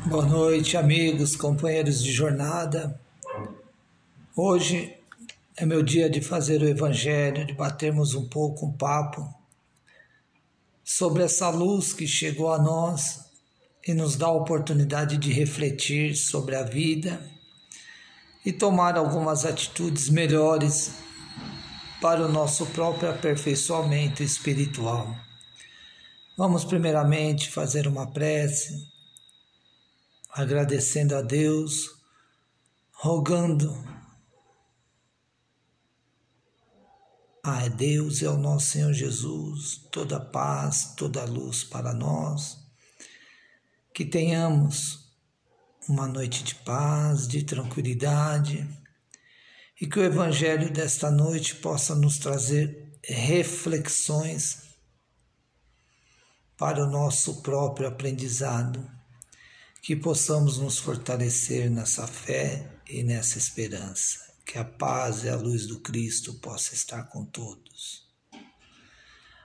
Boa noite, amigos, companheiros de jornada. Hoje é meu dia de fazer o Evangelho, de batermos um pouco um papo sobre essa luz que chegou a nós e nos dá a oportunidade de refletir sobre a vida e tomar algumas atitudes melhores para o nosso próprio aperfeiçoamento espiritual. Vamos primeiramente fazer uma prece, agradecendo a Deus, rogando a Deus e ao nosso Senhor Jesus toda paz, toda luz para nós, que tenhamos uma noite de paz, de tranquilidade e que o Evangelho desta noite possa nos trazer reflexões para o nosso próprio aprendizado, que possamos nos fortalecer nessa fé e nessa esperança, que a paz e a luz do Cristo possa estar com todos.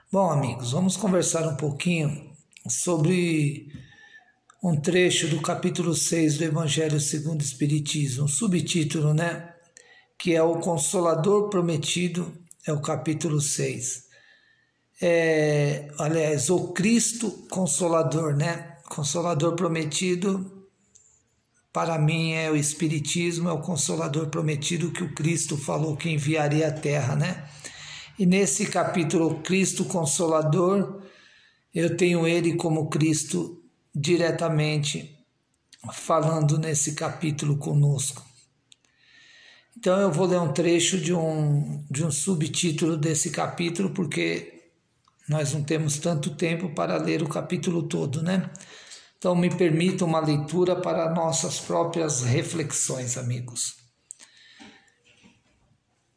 Bom, amigos, vamos conversar um pouquinho sobre um trecho do capítulo 6 do Evangelho segundo o Espiritismo, um subtítulo, que é o Consolador Prometido, é o capítulo 6. Aliás, o Cristo Consolador, Consolador prometido, para mim é o Espiritismo, é o Consolador prometido que o Cristo falou que enviaria à Terra, E nesse capítulo, Cristo Consolador, eu tenho ele como Cristo diretamente falando nesse capítulo conosco. Então eu vou ler um trecho de um subtítulo desse capítulo, porque nós não temos tanto tempo para ler o capítulo todo, Então me permita uma leitura para nossas próprias reflexões, amigos.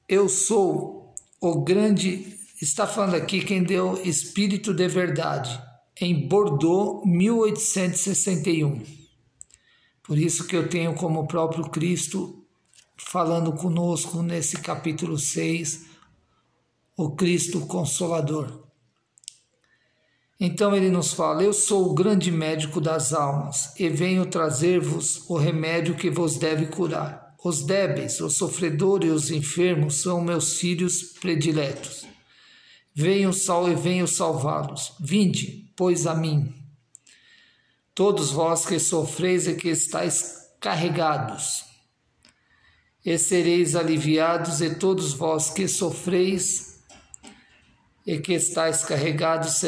Eu sou o grande... Está falando aqui quem deu Espírito de Verdade, em Bordeaux, 1861. Por isso que eu tenho como o próprio Cristo falando conosco nesse capítulo 6, o Cristo Consolador. Então ele nos fala: eu sou o grande médico das almas e venho trazer-vos o remédio que vos deve curar. Os débeis, os sofredores e os enfermos são meus filhos prediletos. Venho salvá-los. Vinde, pois, a mim. Todos vós que sofreis e que estáis carregados, e sereis aliviados, e todos vós que sofreis e que estáis carregados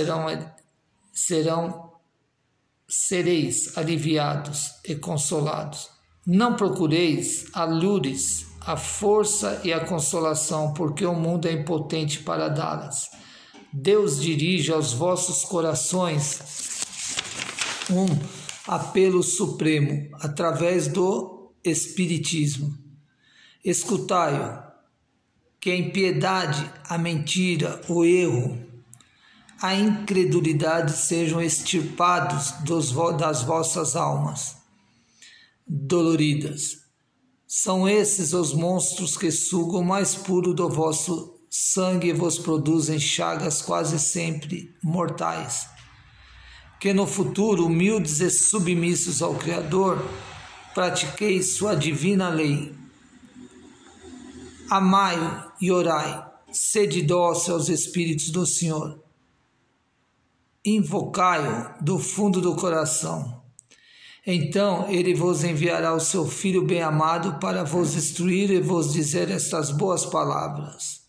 sereis aliviados e consolados. Não procureis a lures, a força e a consolação, porque o mundo é impotente para dá-las. Deus dirige aos vossos corações um apelo supremo através do Espiritismo. Escutai-o, que a impiedade, a mentira, o erro, a incredulidade sejam extirpados das vossas almas doloridas. São esses os monstros que sugam o mais puro do vosso sangue e vos produzem chagas quase sempre mortais. Que no futuro, humildes e submissos ao Criador, pratiqueis sua divina lei. Amai-o e orai, sede dócil aos Espíritos do Senhor. Invocai-o do fundo do coração. Então ele vos enviará o seu Filho bem-amado para vos instruir e vos dizer estas boas palavras.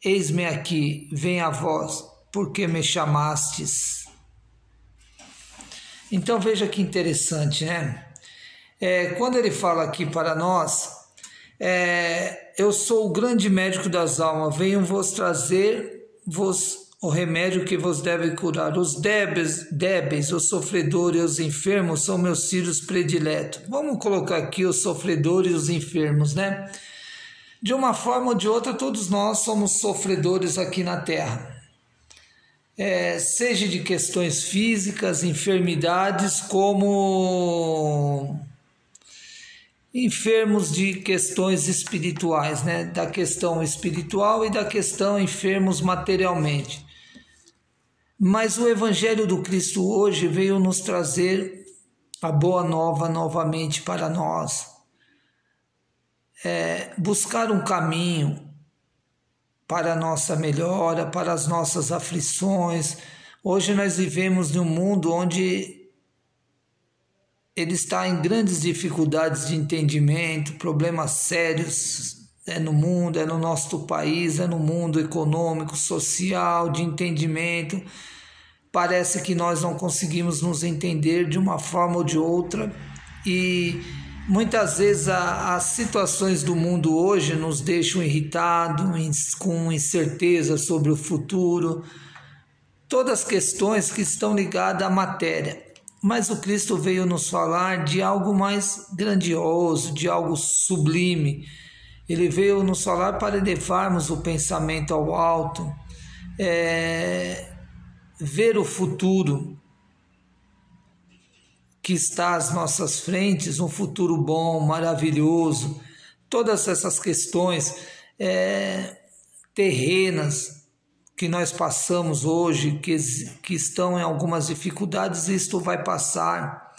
Eis-me aqui, venha a vós, porque me chamastes. Então veja que interessante, quando ele fala aqui para nós, eu sou o grande médico das almas, venho vos trazer-vos o remédio que vos deve curar. Os débeis, os sofredores e os enfermos são meus filhos prediletos. Vamos colocar aqui os sofredores e os enfermos, De uma forma ou de outra, todos nós somos sofredores aqui na Terra. Seja de questões físicas, enfermidades, como enfermos de questões espirituais, Da questão espiritual e da questão enfermos materialmente. Mas o Evangelho do Cristo hoje veio nos trazer a boa nova novamente para nós, buscar um caminho para a nossa melhora, para as nossas aflições. Hoje nós vivemos num mundo onde ele está em grandes dificuldades de entendimento, problemas sérios no mundo, no nosso país, no mundo econômico, social, de entendimento. Parece que nós não conseguimos nos entender de uma forma ou de outra, e muitas vezes as situações do mundo hoje nos deixam irritados, com incerteza sobre o futuro, todas as questões que estão ligadas à matéria. Mas o Cristo veio nos falar de algo mais grandioso, de algo sublime. Ele veio nos falar para elevarmos o pensamento ao alto, ver o futuro que está às nossas frentes, um futuro bom, maravilhoso. Todas essas questões terrenas que nós passamos hoje, que estão em algumas dificuldades, isto vai passar.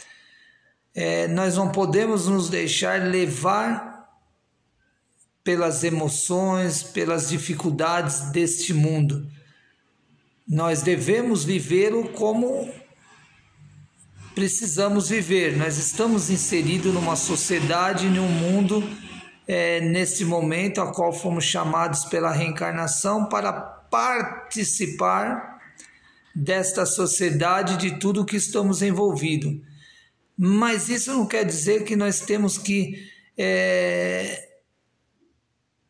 Nós não podemos nos deixar levar pelas emoções, pelas dificuldades deste mundo. Nós devemos vivê-lo como precisamos viver. Nós estamos inseridos numa sociedade, num mundo, neste momento, a qual fomos chamados pela reencarnação para participar desta sociedade, de tudo que estamos envolvidos. Mas isso não quer dizer que nós temos que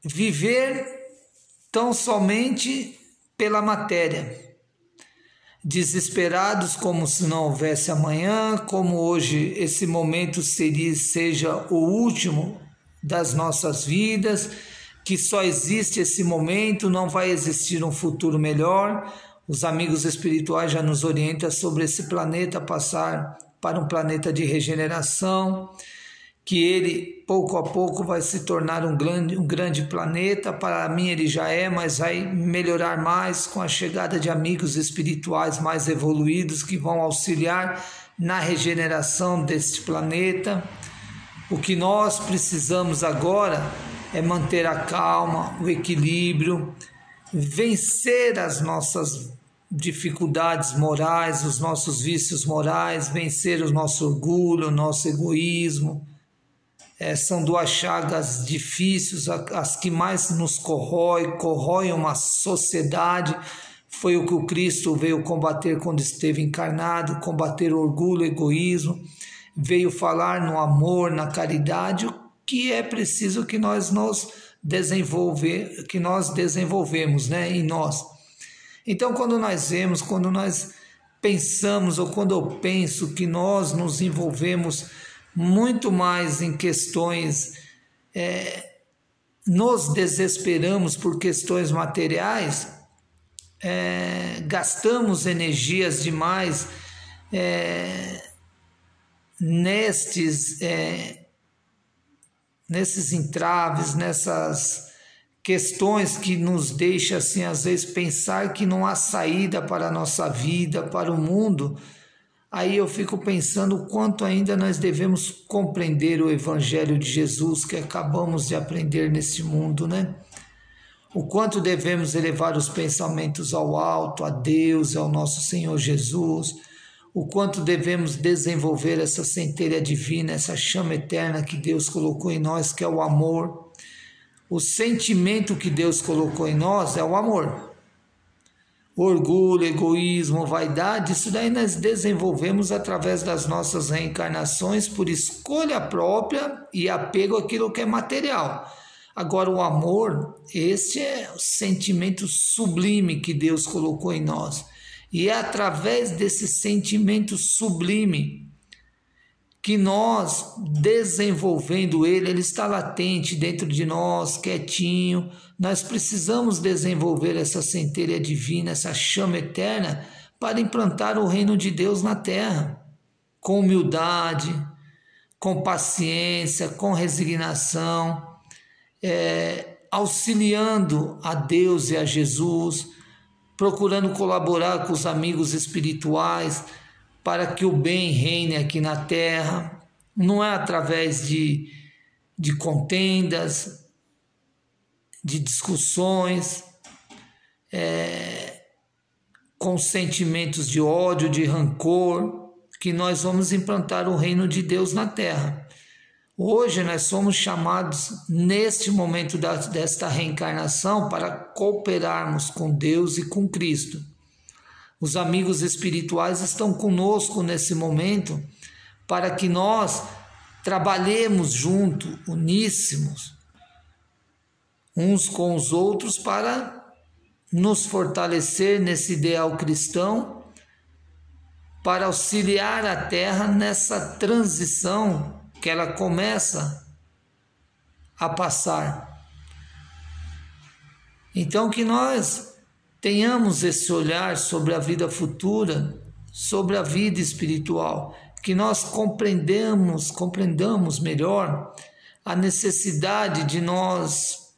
viver tão somente pela matéria, desesperados como se não houvesse amanhã, como hoje esse momento seja o último das nossas vidas, que só existe esse momento, não vai existir um futuro melhor. Os amigos espirituais já nos orientam sobre esse planeta passar para um planeta de regeneração, que ele pouco a pouco vai se tornar um grande planeta. Para mim ele já é, mas vai melhorar mais com a chegada de amigos espirituais mais evoluídos que vão auxiliar na regeneração deste planeta. O que nós precisamos agora é manter a calma, o equilíbrio, vencer as nossas dificuldades morais, os nossos vícios morais, vencer o nosso orgulho, o nosso egoísmo. São duas chagas difíceis, as que mais nos corroem uma sociedade. Foi o que o Cristo veio combater quando esteve encarnado, combater o orgulho, o egoísmo, veio falar no amor, na caridade, o que é preciso que nós desenvolvemos, em nós. Então, quando nós pensamos, ou quando eu penso que nós nos envolvemos muito mais em questões, nos desesperamos por questões materiais, gastamos energias demais nesses entraves, nessas questões que nos deixam, assim, às vezes, pensar que não há saída para a nossa vida, para o mundo. Aí eu fico pensando o quanto ainda nós devemos compreender o Evangelho de Jesus que acabamos de aprender nesse mundo, O quanto devemos elevar os pensamentos ao alto, a Deus, ao nosso Senhor Jesus. O quanto devemos desenvolver essa centelha divina, essa chama eterna que Deus colocou em nós, que é o amor. O sentimento que Deus colocou em nós é o amor. Orgulho, egoísmo, vaidade, isso daí nós desenvolvemos através das nossas reencarnações por escolha própria e apego àquilo que é material. Agora o amor, esse é o sentimento sublime que Deus colocou em nós. E é através desse sentimento sublime que nós, desenvolvendo ele está latente dentro de nós, quietinho. Nós precisamos desenvolver essa centelha divina, essa chama eterna, para implantar o reino de Deus na terra, com humildade, com paciência, com resignação, auxiliando a Deus e a Jesus, procurando colaborar com os amigos espirituais, para que o bem reine aqui na terra. Não é através de contendas, de discussões, com sentimentos de ódio, de rancor, que nós vamos implantar o reino de Deus na terra. Hoje nós somos chamados, neste momento desta reencarnação, para cooperarmos com Deus e com Cristo. Os amigos espirituais estão conosco nesse momento para que nós trabalhemos junto, uníssimos, uns com os outros, para nos fortalecer nesse ideal cristão, para auxiliar a Terra nessa transição que ela começa a passar. Então, que nós tenhamos esse olhar sobre a vida futura, sobre a vida espiritual, que nós compreendamos melhor a necessidade de nós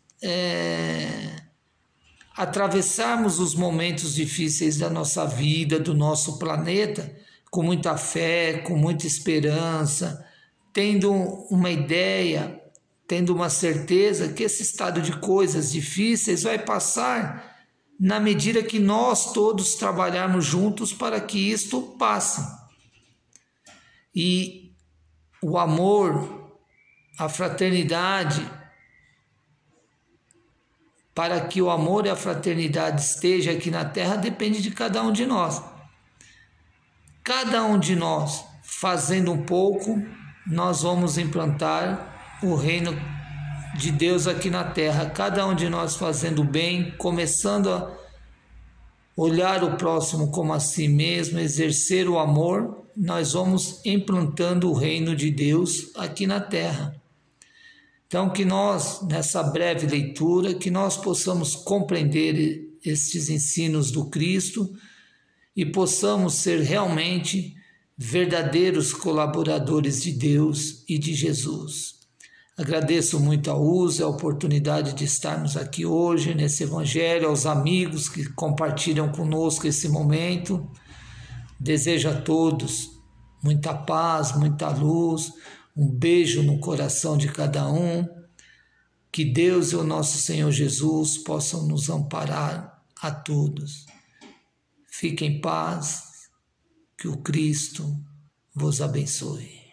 atravessarmos os momentos difíceis da nossa vida, do nosso planeta, com muita fé, com muita esperança, tendo uma ideia, tendo uma certeza que esse estado de coisas difíceis vai passar na medida que nós todos trabalharmos juntos para que isto passe. E o amor, a fraternidade, para que o amor e a fraternidade esteja aqui na terra, depende de cada um de nós. Cada um de nós fazendo um pouco, nós vamos implantar o reino de Deus aqui na terra. Cada um de nós fazendo o bem, começando a olhar o próximo como a si mesmo, exercer o amor, nós vamos implantando o reino de Deus aqui na terra. Então, que nós, nessa breve leitura, que nós possamos compreender estes ensinos do Cristo e possamos ser realmente verdadeiros colaboradores de Deus e de Jesus. Agradeço muito a USA, a oportunidade de estarmos aqui hoje nesse Evangelho, aos amigos que compartilham conosco esse momento. Desejo a todos muita paz, muita luz, um beijo no coração de cada um. Que Deus e o nosso Senhor Jesus possam nos amparar a todos. Fiquem em paz, que o Cristo vos abençoe.